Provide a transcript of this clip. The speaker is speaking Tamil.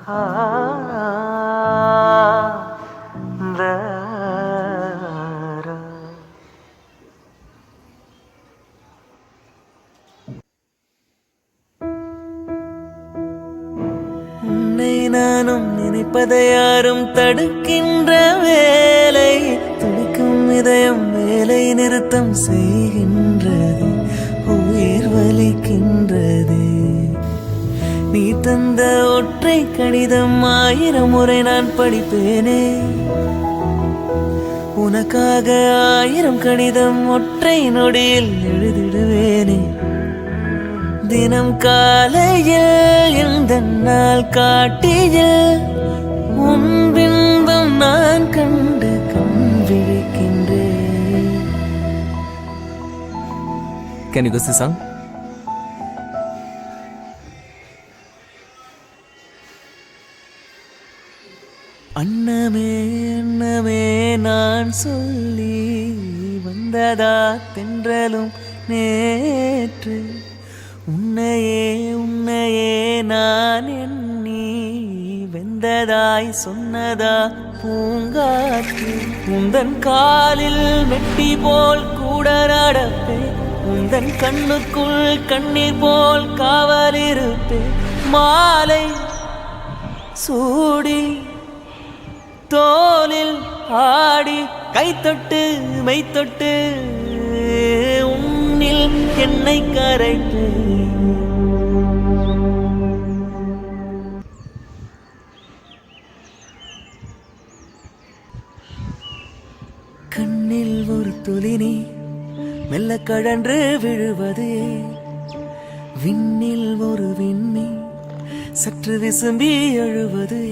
உன்னை நானும் நினைப்பதை யாரும் தடுக்கின்ற வேலை, துடிக்கும் இதயம் வேலை நிறுத்தம் செய்கின்றது, உயிர் வலிக்கின்றது. நீ தந்த ஒற்றை கடிதம் 1000 முறை நான் படிப்பேனே, உனக்காக 1000 கடிதம் ஒற்றை நொடியில் எழுதிடுவேனே. தினம் காலையில் இந்த நாள் காட்டியில் உன் பின்பம் நான் கண்டு கண் விழிக்கின்றேன். Can you go sing song? அன்னமே அன்னமே நான் சொல்லி வந்ததா தென்றலும் நேற்று, உன்னையே உன்னையே நான் எண்ணி வெந்ததாய் சொன்னதா பூங்காற்று. உந்தன் காலில் மெட்டி போல் கூட நடப்பேன், உந்தன் கண்ணுக்குள் கண்ணீர் போல் காவலிருப்பேன். மாலை சூடி தோலில் ஆடி கைத்தொட்டு மைத்தொட்டு உன்னில் என்னை கரைத்து. கண்ணில் ஒரு துளி நீ மெல்ல கழன்று விழுவது, விண்ணில் ஒரு விண்ணி சற்று விசும்பி எழுவது.